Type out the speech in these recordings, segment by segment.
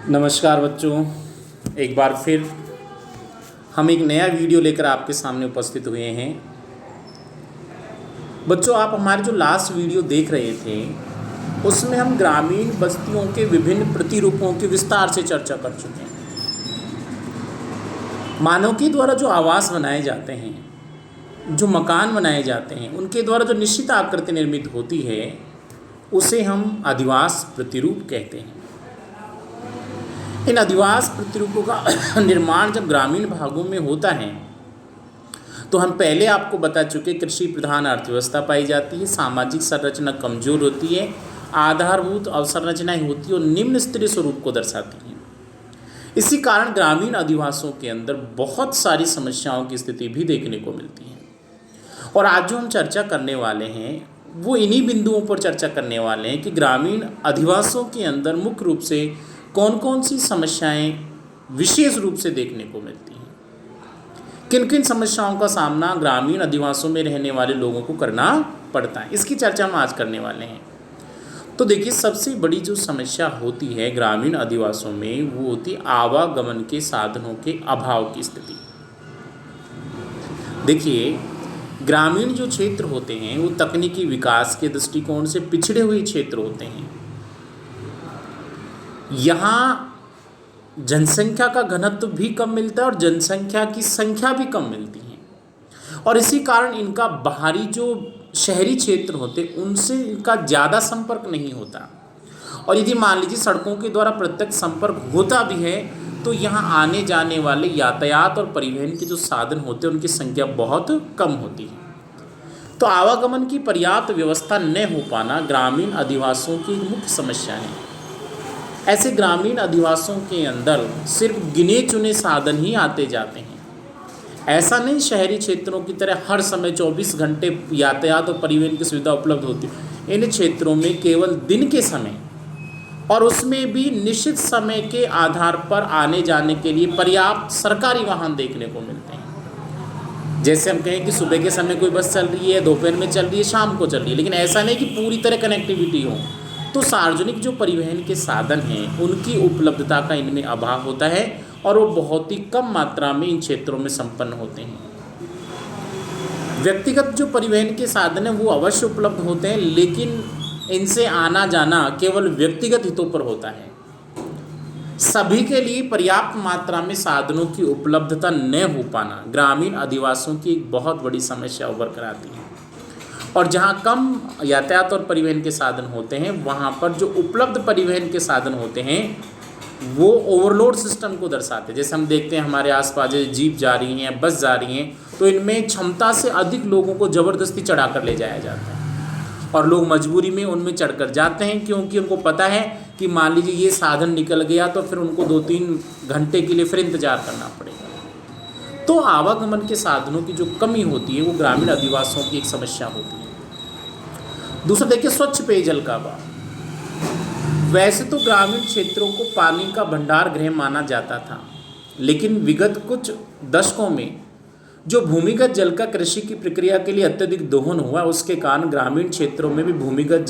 नमस्कार बच्चों, एक बार फिर हम एक नया वीडियो लेकर आपके सामने उपस्थित हुए हैं। बच्चों, आप हमारे जो लास्ट वीडियो देख रहे थे उसमें हम ग्रामीण बस्तियों के विभिन्न प्रतिरूपों की विस्तार से चर्चा कर चुके हैं। मानव के द्वारा जो आवास बनाए जाते हैं, जो मकान बनाए जाते हैं, उनके द्वारा जो निश्चित आकृति निर्मित होती है उसे हम अधिवास प्रतिरूप कहते हैं। इन अधिवास प्रतिरूपों का निर्माण जब ग्रामीण भागों में होता है तो हम पहले आपको बता चुके, कृषि प्रधान अर्थव्यवस्था पाई जाती है, सामाजिक संरचना कमजोर होती है, आधारभूत अवसंरचनाएं होती है और निम्न स्तरीय स्वरूप को दर्शाती हैं। इसी कारण ग्रामीण अधिवासों के अंदर बहुत सारी समस्याओं की स्थिति भी देखने को मिलती है। और आज जो हम चर्चा करने वाले हैं वो इन्हीं बिंदुओं पर चर्चा करने वाले हैं कि ग्रामीण अधिवासों के अंदर मुख्य रूप से कौन कौन सी समस्याएं विशेष रूप से देखने को मिलती हैं, किन किन समस्याओं का सामना ग्रामीण अधिवासों में रहने वाले लोगों को करना पड़ता है, इसकी चर्चा हम आज करने वाले हैं। तो देखिए, सबसे बड़ी जो समस्या होती है ग्रामीण अधिवासों में वो होती है आवागमन के साधनों के अभाव की स्थिति। देखिए, ग्रामीण जो क्षेत्र होते हैं वो तकनीकी विकास के दृष्टिकोण से पिछड़े हुए क्षेत्र होते हैं। यहाँ जनसंख्या का घनत्व भी कम मिलता है और जनसंख्या की संख्या भी कम मिलती है, और इसी कारण इनका बाहरी जो शहरी क्षेत्र होते उनसे इनका ज़्यादा संपर्क नहीं होता। और यदि मान लीजिए सड़कों के द्वारा प्रत्यक्ष संपर्क होता भी है तो यहाँ आने जाने वाले यातायात और परिवहन के जो साधन होते हैं उनकी संख्या बहुत कम होती है। तो आवागमन की पर्याप्त व्यवस्था न हो पाना ग्रामीण अधिवासों की एक मुख्य समस्या है। ऐसे ग्रामीण अधिवासों के अंदर सिर्फ गिने चुने साधन ही आते जाते हैं। ऐसा नहीं शहरी क्षेत्रों की तरह हर समय 24 घंटे यातायात और परिवहन की सुविधा उपलब्ध होती है। इन क्षेत्रों में केवल दिन के समय और उसमें भी निश्चित समय के आधार पर आने जाने के लिए पर्याप्त सरकारी वाहन देखने को मिलते हैं। जैसे हम कहें कि सुबह के समय कोई बस चल रही है, दोपहर में चल रही है, शाम को चल रही है, लेकिन ऐसा नहीं कि पूरी तरह कनेक्टिविटी हो। तो सार्वजनिक जो परिवहन के साधन हैं उनकी उपलब्धता का इनमें अभाव होता है और वो बहुत ही कम मात्रा में इन क्षेत्रों में संपन्न होते हैं। व्यक्तिगत जो परिवहन के साधन हैं वो अवश्य उपलब्ध होते हैं, लेकिन इनसे आना जाना केवल व्यक्तिगत हितों पर होता है। सभी के लिए पर्याप्त मात्रा में साधनों की उपलब्धता न हो पाना ग्रामीण अधिवासों की एक बहुत बड़ी समस्या उभर कर आती है। और जहाँ कम यातायात और परिवहन के साधन होते हैं वहाँ पर जो उपलब्ध परिवहन के साधन होते हैं वो ओवरलोड सिस्टम को दर्शाते हैं। जैसे हम देखते हैं हमारे आसपास जैसे जीप जा रही हैं, बस जा रही हैं, तो इनमें क्षमता से अधिक लोगों को ज़बरदस्ती चढ़ा कर ले जाया जाता है और लोग मजबूरी में उनमें चढ़कर जाते हैं, क्योंकि उनको पता है कि मान लीजिए ये साधन निकल गया तो फिर उनको 2-3 घंटे के लिए फिर इंतज़ार करना पड़ेगा। तो आवागमन के साधनों की जो कमी होती है वो ग्रामीण अधिवासों की एक समस्या होती है। दूसरा देखिए, स्वच्छ पेयजल का अभाव। वैसे तो ग्रामीण क्षेत्रों को पानी का भंडार गृह माना जाता था, लेकिन विगत कुछ दशकों में जो भूमिगत जल का कृषि की प्रक्रिया के लिए अत्यधिक दोहन हुआ उसके कारण ग्रामीण क्षेत्रों में भी भूमिगत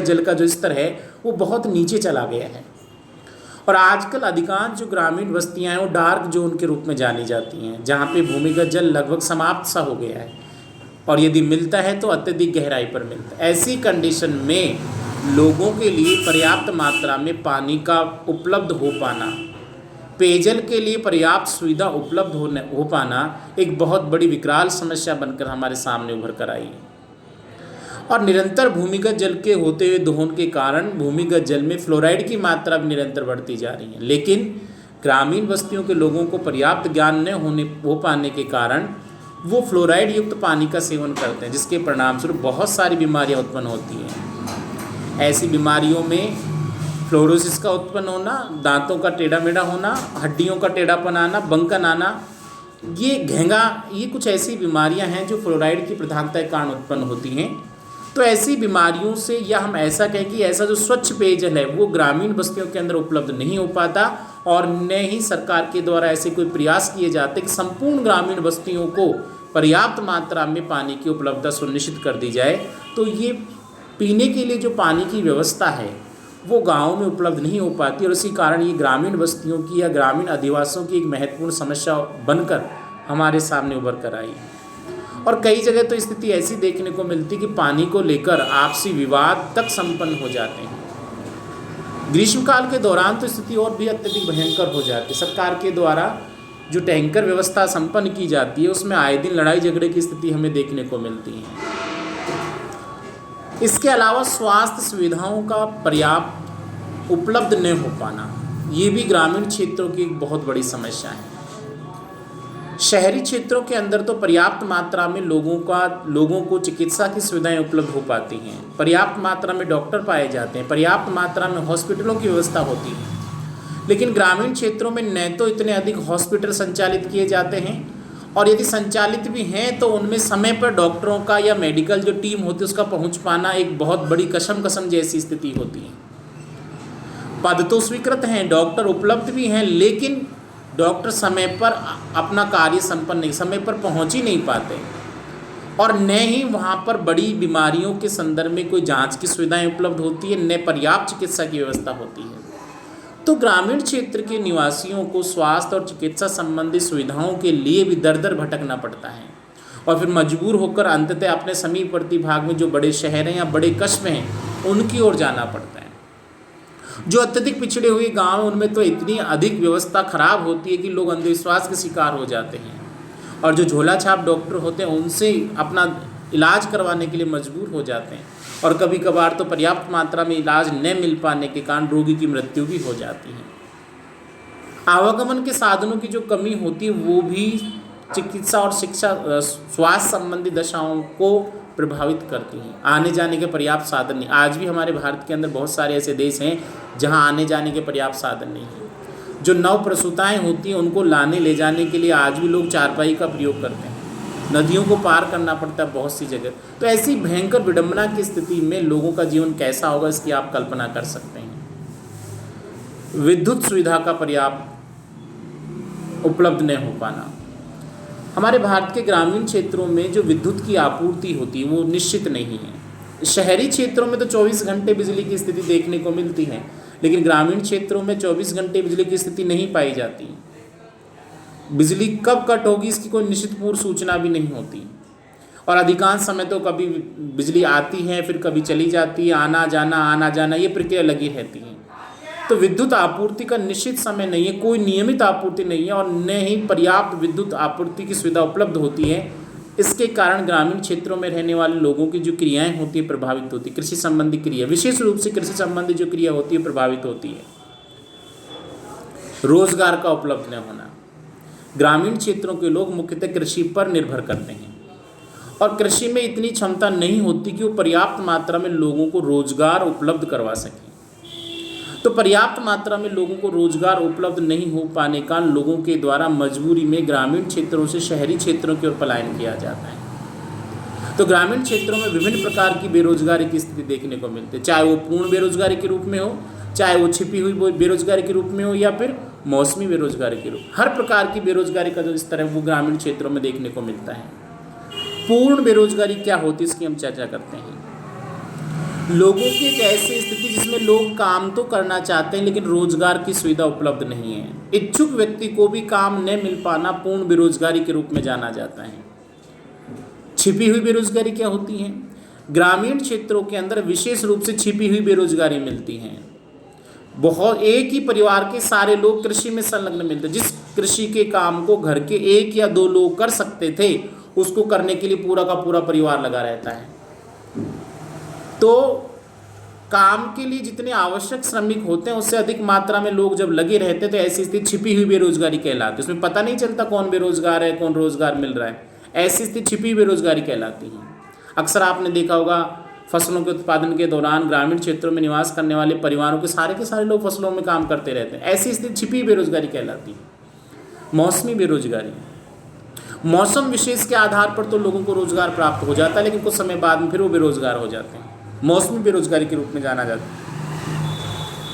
जल का जो स्तर है वो बहुत नीचे चला गया है। और आजकल अधिकांश जो ग्रामीण बस्तियाँ हैं वो डार्क जोन के रूप में जानी जाती हैं, जहाँ पे भूमिगत जल लगभग समाप्त सा हो गया है और यदि मिलता है तो अत्यधिक गहराई पर मिलता है। ऐसी कंडीशन में लोगों के लिए पर्याप्त मात्रा में पानी का उपलब्ध हो पाना, पेयजल के लिए पर्याप्त सुविधा उपलब्ध हो पाना एक बहुत बड़ी विकराल समस्या बनकर हमारे सामने उभर कर आई है। और निरंतर भूमिगत जल के होते हुए दोहन के कारण भूमिगत जल में फ्लोराइड की मात्रा भी निरंतर बढ़ती जा रही है। लेकिन ग्रामीण बस्तियों के लोगों को पर्याप्त ज्ञान न हो पाने के कारण वो फ्लोराइड युक्त पानी का सेवन करते हैं, जिसके परिणामस्वरूप बहुत सारी बीमारियां उत्पन्न होती हैं। ऐसी बीमारियों में फ्लोरोसिस का उत्पन्न होना, दांतों का टेढ़ा मेढ़ा होना, हड्डियों का टेढ़ापन आना, बंकन आना, ये घेंगा, ये कुछ ऐसी बीमारियां हैं जो फ्लोराइड की प्रधानता के कारण उत्पन्न होती हैं। तो ऐसी बीमारियों से, या हम ऐसा कहें कि ऐसा जो स्वच्छ पेयजल है वो ग्रामीण बस्तियों के अंदर उपलब्ध नहीं हो पाता और न ही सरकार के द्वारा ऐसे कोई प्रयास किए जाते कि संपूर्ण ग्रामीण बस्तियों को पर्याप्त मात्रा में पानी की उपलब्धता सुनिश्चित कर दी जाए। तो ये पीने के लिए जो पानी की व्यवस्था है वो गाँव में उपलब्ध नहीं हो पाती, और इसी कारण ये ग्रामीण बस्तियों की या ग्रामीण अधिवासियों की एक महत्वपूर्ण समस्या बनकर हमारे सामने उभर कर आई। और कई जगह तो स्थिति ऐसी देखने को मिलती कि पानी को लेकर आपसी विवाद तक संपन्न हो जाते हैं। ग्रीष्मकाल के दौरान तो स्थिति और भी अत्यधिक भयंकर हो जाती है। सरकार के द्वारा जो टैंकर व्यवस्था संपन्न की जाती है उसमें आए दिन लड़ाई झगड़े की स्थिति हमें देखने को मिलती है। इसके अलावा स्वास्थ्य सुविधाओं का पर्याप्त उपलब्ध न हो पाना, ये भी ग्रामीण क्षेत्रों की एक बहुत बड़ी समस्या है। शहरी क्षेत्रों के अंदर तो पर्याप्त मात्रा में लोगों को चिकित्सा की सुविधाएं उपलब्ध हो पाती हैं, पर्याप्त मात्रा में डॉक्टर पाए जाते हैं, पर्याप्त मात्रा में हॉस्पिटलों की व्यवस्था होती है। लेकिन ग्रामीण क्षेत्रों में न तो इतने अधिक हॉस्पिटल संचालित किए जाते हैं, और यदि संचालित भी हैं तो उनमें समय पर डॉक्टरों का या मेडिकल जो टीम होती है उसका पहुंच पाना एक बहुत बड़ी कसम जैसी स्थिति होती है। पद तो स्वीकृत हैं, डॉक्टर उपलब्ध भी हैं, लेकिन डॉक्टर समय पर अपना कार्य संपन्न नहीं, समय पर पहुंच ही नहीं पाते, और न ही वहाँ पर बड़ी बीमारियों के संदर्भ में कोई जांच की सुविधाएं उपलब्ध होती है, न पर्याप्त चिकित्सा की व्यवस्था होती है। तो ग्रामीण क्षेत्र के निवासियों को स्वास्थ्य और चिकित्सा संबंधी सुविधाओं के लिए भी दर दर भटकना पड़ता है, और फिर मजबूर होकर अंततः अपने समीपवर्ती भाग में जो बड़े शहर हैं या बड़े कस्बे हैं उनकी ओर जाना पड़ता है। जो अत्यधिक पिछड़े हुए गांव हैं उनमें तो इतनी अधिक व्यवस्था खराब होती है कि लोग अंधविश्वास के शिकार हो जाते हैं, और जो झोला छाप डॉक्टर होते हैं उनसे अपना इलाज करवाने के लिए मजबूर हो जाते हैं, और कभी कभार तो पर्याप्त मात्रा में इलाज न मिल पाने के कारण रोगी की मृत्यु भी हो जाती है। आवागमन के साधनों की जो कमी होती है वो भी चिकित्सा और स्वास्थ्य संबंधी दशाओं को प्रभावित करती हैं। आने जाने के पर्याप्त साधन नहीं, आज भी हमारे भारत के अंदर बहुत सारे ऐसे देश हैं जहां आने जाने के पर्याप्त साधन नहीं है। जो नव प्रसूताएँ होती हैं उनको लाने ले जाने के लिए आज भी लोग चारपाई का प्रयोग करते हैं, नदियों को पार करना पड़ता है बहुत सी जगह। तो ऐसी भयंकर विडंबना की स्थिति में लोगों का जीवन कैसा होगा इसकी आप कल्पना कर सकते हैं। विद्युत सुविधा का पर्याप्त उपलब्ध न हो पाना, हमारे भारत के ग्रामीण क्षेत्रों में जो विद्युत की आपूर्ति होती है वो निश्चित नहीं है। शहरी क्षेत्रों में तो 24 घंटे बिजली की स्थिति देखने को मिलती है, लेकिन ग्रामीण क्षेत्रों में 24 घंटे बिजली की स्थिति नहीं पाई जाती। बिजली कब कट होगी इसकी कोई निश्चित पूर्व सूचना भी नहीं होती, और अधिकांश समय तो कभी बिजली आती है फिर कभी चली जाती है, आना जाना ये प्रक्रिया लगी रहती है। तो विद्युत आपूर्ति का निश्चित समय नहीं है, कोई नियमित आपूर्ति नहीं है, और न ही पर्याप्त विद्युत आपूर्ति की सुविधा उपलब्ध होती है। इसके कारण ग्रामीण क्षेत्रों में रहने वाले लोगों की जो क्रियाएं होती है प्रभावित होती है। कृषि संबंधी क्रिया, विशेष रूप से कृषि संबंधी जो क्रिया होती है प्रभावित होती है। रोजगार का उपलब्ध न होना, ग्रामीण क्षेत्रों के लोग मुख्यतः कृषि पर निर्भर करते हैं, और कृषि में इतनी क्षमता नहीं होती कि वो पर्याप्त मात्रा में लोगों को रोजगार उपलब्ध करवा सकें। तो पर्याप्त मात्रा में लोगों को रोजगार उपलब्ध नहीं हो पाने का लोगों के द्वारा मजबूरी में ग्रामीण क्षेत्रों से शहरी क्षेत्रों की ओर पलायन किया जाता है। तो ग्रामीण क्षेत्रों में विभिन्न प्रकार की बेरोजगारी की स्थिति देखने को मिलती है, चाहे वो पूर्ण बेरोजगारी के रूप में हो, चाहे वो छिपी हुई बेरोजगारी के रूप में हो, या फिर मौसमी बेरोजगारी के रूप। हर प्रकार की बेरोजगारी का जो स्तर है वो ग्रामीण क्षेत्रों में देखने को मिलता है। पूर्ण बेरोजगारी क्या होती है इसकी हम चर्चा करते हैं। लोगों की एक ऐसी स्थिति जिसमें लोग काम तो करना चाहते हैं लेकिन रोजगार की सुविधा उपलब्ध नहीं है। इच्छुक व्यक्ति को भी काम न मिल पाना पूर्ण बेरोजगारी के रूप में जाना जाता है। छिपी हुई बेरोजगारी क्या होती है? ग्रामीण क्षेत्रों के अंदर विशेष रूप से छिपी हुई बेरोजगारी मिलती है। बहुत एक ही परिवार के सारे लोग कृषि में संलग्न मिलते, जिस कृषि के काम को घर के 1 या 2 लोग कर सकते थे उसको करने के लिए पूरा का पूरा परिवार लगा रहता है। तो काम के लिए जितने आवश्यक श्रमिक होते हैं उससे अधिक मात्रा में लोग जब लगे रहते हैं तो ऐसी स्थिति छिपी हुई बेरोजगारी कहलाती है। उसमें पता नहीं चलता कौन बेरोजगार है, कौन रोजगार मिल रहा है। ऐसी स्थिति छिपी बेरोजगारी कहलाती है। अक्सर आपने देखा होगा फसलों के उत्पादन के दौरान ग्रामीण क्षेत्रों में निवास करने वाले परिवारों के सारे लोग फसलों में काम करते रहते हैं। ऐसी स्थिति छिपी बेरोजगारी कहलाती है। मौसमी बेरोजगारी, मौसम विशेष के आधार पर तो लोगों को रोजगार प्राप्त हो जाता है लेकिन कुछ समय बाद में फिर वो बेरोजगार हो जाते हैं। मौसमी बेरोजगारी के रूप में जाना जाता है।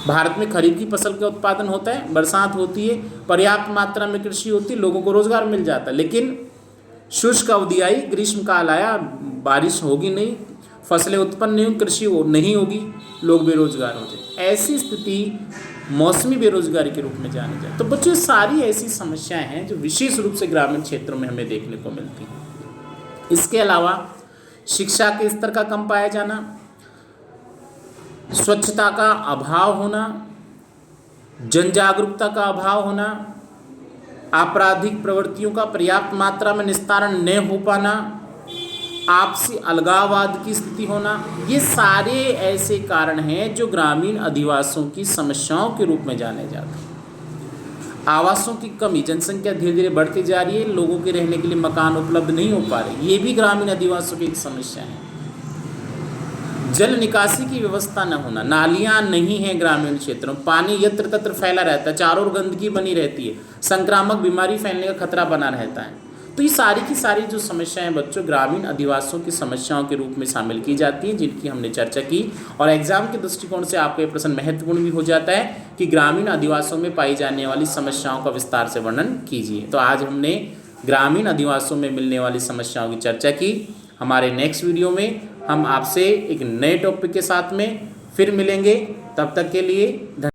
भारत में खरीफ की फसल का उत्पादन होता है, बरसात होती है, पर्याप्त मात्रा में कृषि होती है, लोगों को रोजगार मिल जाता है। लेकिन शुष्क अवधि आई, ग्रीष्मकाल आया, बारिश होगी नहीं, फसलें उत्पन्न नहीं होगी, कृषि नहीं होगी, लोग बेरोजगार हो जाए। ऐसी स्थिति मौसमी बेरोजगारी के रूप में जानी जाए। तो बच्चों, सारी ऐसी समस्याएं हैं जो विशेष रूप से ग्रामीण क्षेत्रों में हमें देखने को मिलती हैं। इसके अलावा शिक्षा के स्तर का कम पाया जाना, स्वच्छता का अभाव होना, जन जागरूकता का अभाव होना, आपराधिक प्रवृत्तियों का पर्याप्त मात्रा में निस्तारण न हो पाना, आपसी अलगाववाद की स्थिति होना, ये सारे ऐसे कारण हैं जो ग्रामीण अधिवासियों की समस्याओं के रूप में जाने जाते हैं। आवासों की कमी, जनसंख्या धीरे धीरे बढ़ती जा रही है, लोगों के रहने के लिए मकान उपलब्ध नहीं हो पा रहे, ये भी ग्रामीण अधिवासियों की एक समस्या है। जल निकासी की व्यवस्था न होना, नालियाँ नहीं हैं ग्रामीण क्षेत्रों में, पानी यत्र तत्र फैला रहता है, चारों ओर गंदगी बनी रहती है, संक्रामक बीमारी फैलने का खतरा बना रहता है। तो ये सारी की सारी जो समस्याएं बच्चों ग्रामीण अधिवासियों की समस्याओं के रूप में शामिल की जाती हैं, जिनकी हमने चर्चा की। और एग्जाम के दृष्टिकोण से आपको ये प्रश्न महत्वपूर्ण भी हो जाता है कि ग्रामीण अधिवासियों में पाई जाने वाली समस्याओं का विस्तार से वर्णन कीजिए। तो आज हमने ग्रामीण अधिवासियों में मिलने वाली समस्याओं की चर्चा की। हमारे नेक्स्ट वीडियो में हम आपसे एक नए टॉपिक के साथ में फिर मिलेंगे। तब तक के लिए